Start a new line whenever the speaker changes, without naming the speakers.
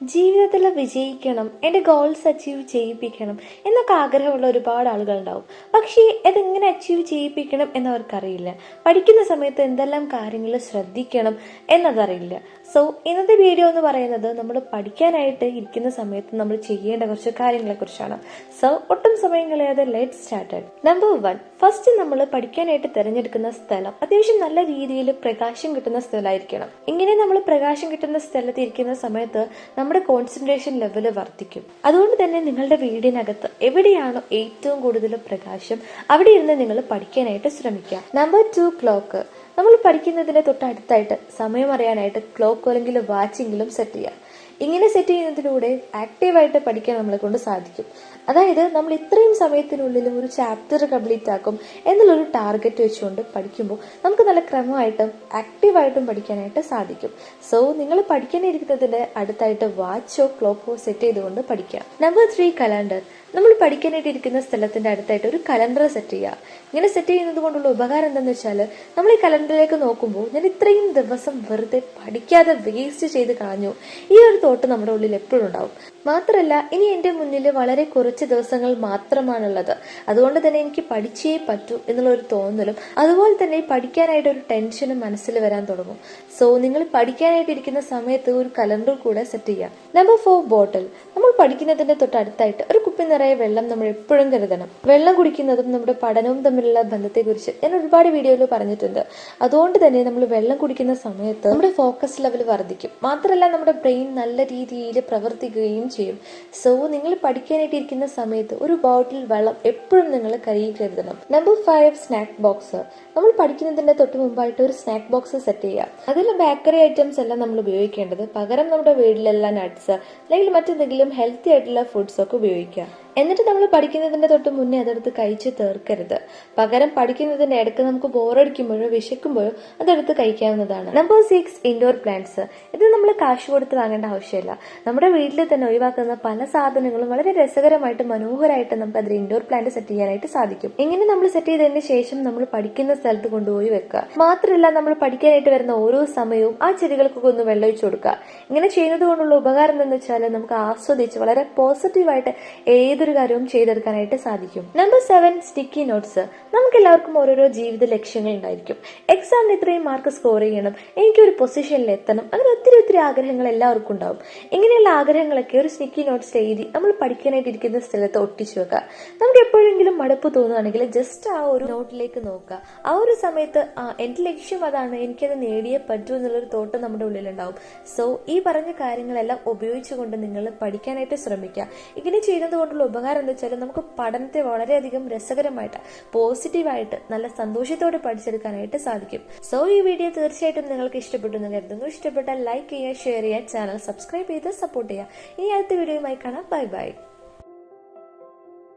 ജീവിതത്തിൽ വിജയിക്കണം, എൻ്റെ ഗോൾസ് അച്ചീവ് ചെയ്യിപ്പിക്കണം എന്നൊക്കെ ആഗ്രഹമുള്ള ഒരുപാട് ആളുകളുണ്ടാവും. പക്ഷേ അതെങ്ങനെ അച്ചീവ് ചെയ്യിപ്പിക്കണം എന്നവർക്കറിയില്ല. പഠിക്കുന്ന സമയത്ത് എന്തെല്ലാം കാര്യങ്ങൾ ശ്രദ്ധിക്കണം എന്നതറിയില്ല. സോ ഇന്നത്തെ വീഡിയോ എന്ന് പറയുന്നത് നമ്മൾ പഠിക്കാനായിട്ട് ഇരിക്കുന്ന സമയത്ത് നമ്മൾ ചെയ്യേണ്ട കുറച്ച് കാര്യങ്ങളെ കുറിച്ചാണ്. സോ ഒട്ടും സമയം കളയാതെ ലെറ്റ് സ്റ്റാർട്ടഡ്. നമ്പർ 1, ഫസ്റ്റ് നമ്മൾ പഠിക്കാനായിട്ട് തിരഞ്ഞെടുക്കുന്ന സ്ഥലം അത്യാവശ്യം നല്ല രീതിയിൽ പ്രകാശം കിട്ടുന്ന സ്ഥലമായിരിക്കണം. ഇങ്ങനെ നമ്മൾ പ്രകാശം കിട്ടുന്ന സ്ഥലത്ത് ഇരിക്കുന്ന സമയത്ത് നമ്മുടെ കോൺസെൻട്രേഷൻ ലെവൽ വർദ്ധിക്കും. അതുകൊണ്ട് തന്നെ നിങ്ങളുടെ വീടിനകത്ത് എവിടെയാണോ ഏറ്റവും കൂടുതൽ പ്രകാശം അവിടെ ഇരുന്ന് നിങ്ങൾ പഠിക്കാനായിട്ട് ശ്രമിക്കുക. Number 2, clock. നമ്മൾ പഠിക്കുന്നതിന് തൊട്ടടുത്തായിട്ട് സമയം അറിയാനായിട്ട് ക്ലോക്ക് അല്ലെങ്കിൽ വാച്ചെങ്കിലും സെറ്റ് ചെയ്യുക. ഇങ്ങനെ സെറ്റ് ചെയ്യുന്നതിലൂടെ ആക്റ്റീവായിട്ട് പഠിക്കാൻ നമ്മളെ കൊണ്ട് സാധിക്കും. അതായത് നമ്മൾ ഇത്രയും സമയത്തിനുള്ളിൽ ഒരു ചാപ്റ്റർ കംപ്ലീറ്റ് ആക്കും എന്നുള്ളൊരു ടാർഗറ്റ് വെച്ചുകൊണ്ട് പഠിക്കുമ്പോൾ നമുക്ക് നല്ല ക്രമമായിട്ടും ആക്റ്റീവായിട്ടും പഠിക്കാനായിട്ട് സാധിക്കും. സോ നിങ്ങൾ പഠിക്കാനിരിക്കുന്നതിന്റെ അടുത്തായിട്ട് വാച്ചോ ക്ലോക്കോ സെറ്റ് ചെയ്തുകൊണ്ട് പഠിക്കാം. Number 3, calendar. നമ്മൾ പഠിക്കാനായിട്ട് ഇരിക്കുന്ന സ്ഥലത്തിന്റെ അടുത്തായിട്ട് ഒരു കലണ്ടർ സെറ്റ് ചെയ്യുക. ഇങ്ങനെ സെറ്റ് ചെയ്യുന്നത് കൊണ്ടുള്ള ഉപകാരം എന്താണെന്ന് വെച്ചാൽ നമ്മൾ ഈ കലണ്ടറിലേക്ക് നോക്കുമ്പോൾ ഞാൻ ഇത്രയും ദിവസം വെറുതെ പഠിക്കാതെ വേസ്റ്റ് ചെയ്ത് കളഞ്ഞു, ഈ ഒരു തോട്ട് നമ്മുടെ ഉള്ളിൽ എപ്പോഴും ഉണ്ടാവും. മാത്രമല്ല ഇനി എൻ്റെ മുന്നിൽ വളരെ കുറച്ച് ദിവസങ്ങൾ മാത്രമാണുള്ളത്, അതുകൊണ്ട് തന്നെ എനിക്ക് പഠിച്ചേ പറ്റൂ എന്നുള്ള ഒരു തോന്നലും അതുപോലെ തന്നെ പഠിക്കാനായിട്ട് ഒരു ടെൻഷനും മനസ്സിൽ വരാൻ തുടങ്ങും. സോ നിങ്ങൾ പഠിക്കാനായിട്ട് ഇരിക്കുന്ന സമയത്ത് ഒരു കലണ്ടർ കൂടെ സെറ്റ് ചെയ്യാം. നമ്പർ 4, ബോട്ടിൽ. നമ്മൾ പഠിക്കുന്നതിന്റെ തൊട്ടടുത്തായിട്ട് ഒരു കുപ്പി നിറയെ വെള്ളം നമ്മൾ എപ്പോഴും കരുതണം. വെള്ളം കുടിക്കുന്നതും നമ്മുടെ പഠനവും തമ്മിലുള്ള ബന്ധത്തെക്കുറിച്ച് ഞാൻ ഒരുപാട് വീഡിയോയിൽ പറഞ്ഞിട്ടുണ്ട്. അതുകൊണ്ട് തന്നെ നമ്മൾ വെള്ളം കുടിക്കുന്ന സമയത്ത് നമ്മുടെ ഫോക്കസ് ലെവൽ വർദ്ധിക്കും. മാത്രമല്ല നമ്മുടെ ബ്രെയിൻ നല്ല രീതിയിൽ പ്രവർത്തിക്കുകയും ചെയ്യും. സോ നിങ്ങൾ പഠിക്കാനായിട്ട് ഇരിക്കുന്ന സമയത്ത് ഒരു ബോട്ടിൽ വെള്ളം എപ്പോഴും നിങ്ങൾ കയ്യിൽ കരുതണം. Number 5, snack box. നമ്മൾ പഠിക്കുന്നതിന്റെ തൊട്ട് മുമ്പായിട്ട് ഒരു സ്നാക്ക് ബോക്സ് സെറ്റ് ചെയ്യുക. അതിൽ ബേക്കറി ഐറ്റംസ് എല്ലാം നമ്മൾ ഉപയോഗിക്കേണ്ടത് പകരം നമ്മുടെ വീട്ടിലെല്ലാം നട്ട്സ് അല്ലെങ്കിൽ മറ്റെന്തെങ്കിലും ഹെൽത്തി ആയിട്ടുള്ള ഫുഡ്സ് ഒക്കെ ഉപയോഗിക്കുക. എന്നിട്ട് നമ്മൾ പഠിക്കുന്നതിന്റെ തൊട്ട് മുന്നേ അതെടുത്ത് കഴിച്ച് തീർക്കരുത്. പകരം പഠിക്കുന്നതിന്റെ ഇടയ്ക്ക് നമുക്ക് ബോറടിക്കുമ്പോഴോ വിശക്കുമ്പോഴോ അതെടുത്ത് കഴിക്കാവുന്നതാണ്. Number 6, indoor plants. ഇത് നമ്മൾ കാശ് കൊടുത്ത് വാങ്ങേണ്ട ആവശ്യമില്ല. നമ്മുടെ വീട്ടിൽ തന്നെ ഒഴിവാക്കുന്ന പല സാധനങ്ങളും വളരെ രസകരമായിട്ട് മനോഹരമായിട്ട് നമുക്ക് അതിൽ ഇൻഡോർ പ്ലാന്റ് സെറ്റ് ചെയ്യാനായിട്ട് സാധിക്കും. ഇങ്ങനെ നമ്മൾ സെറ്റ് ചെയ്തതിന് ശേഷം നമ്മൾ പഠിക്കുന്ന സ്ഥലത്ത് കൊണ്ടുപോയി വെക്കുക. മാത്രമല്ല നമ്മൾ പഠിക്കാനായിട്ട് വരുന്ന ഓരോ സമയവും ആ ചെടികൾക്കൊക്കെ ഒന്ന് വെള്ളമൊഴിച്ചു കൊടുക്കുക. ഇങ്ങനെ ചെയ്യുന്നത് കൊണ്ടുള്ള ഉപകാരം എന്താണെന്ന് വെച്ചാൽ നമുക്ക് ആസ്വദിച്ച് വളരെ പോസിറ്റീവായിട്ട് ഏതൊരു കാര്യവും ചെയ്തെടുക്കാനായിട്ട് സാധിക്കും. Number 7, sticky notes. നമുക്ക് എല്ലാവർക്കും ഓരോരോ ജീവിത ലക്ഷ്യങ്ങൾ ഉണ്ടായിരിക്കും. എക്സാമിന് ഇത്രയും മാർക്ക് സ്കോർ ചെയ്യണം, എനിക്കൊരു പൊസിഷനിൽ എത്തണം, അങ്ങനെ ഒത്തിരി ആഗ്രഹങ്ങൾ എല്ലാവർക്കും ഉണ്ടാവും. ഇങ്ങനെയുള്ള ആഗ്രഹങ്ങളൊക്കെ ഒരു സ്റ്റിക്കി നോട്ട്സ് എഴുതി നമ്മൾ പഠിക്കാനായിട്ട് ഇരിക്കുന്ന സ്ഥലത്ത് ഒട്ടിച്ചു വെക്കുക. നമുക്ക് എപ്പോഴെങ്കിലും മടുപ്പ് തോന്നുകയാണെങ്കിൽ ജസ്റ്റ് ആ ഒരു നോട്ടിലേക്ക് നോക്കുക. ആ ഒരു സമയത്ത് എന്റെ ലക്ഷ്യം അതാണ്, എനിക്കത് നേടിയേ പറ്റൂ എന്നുള്ളൊരു തോട്ട് നമ്മുടെ ഉള്ളിലുണ്ടാവും. സോ ഈ പറഞ്ഞ കാര്യങ്ങളെല്ലാം ഉപയോഗിച്ചുകൊണ്ട് നിങ്ങൾ പഠിക്കാനായിട്ട് ശ്രമിക്കുക. ഇങ്ങനെ ചെയ്യുന്നത് കൊണ്ടുള്ള ഉപകാരം എന്താ വെച്ചാൽ നമുക്ക് പഠനത്തെ വളരെയധികം രസകരമായിട്ട് പോസിറ്റീവായിട്ട് നല്ല സന്തോഷത്തോടെ പഠിച്ചെടുക്കാനായിട്ട് സാധിക്കും. സോ ഈ വീഡിയോ തീർച്ചയായിട്ടും നിങ്ങൾക്ക് ഇഷ്ടപ്പെട്ടു എന്ന് കരുതുന്നു. ഇഷ്ടപ്പെട്ടാൽ ലൈക്ക് ചെയ്യുക, ഷെയർ ചെയ്യുക, ചാനൽ സബ്സ്ക്രൈബ് ചെയ്ത് സപ്പോർട്ട് ചെയ്യുക. ഇനി അടുത്ത വീഡിയോയുമായി കാണാം. Bye bye.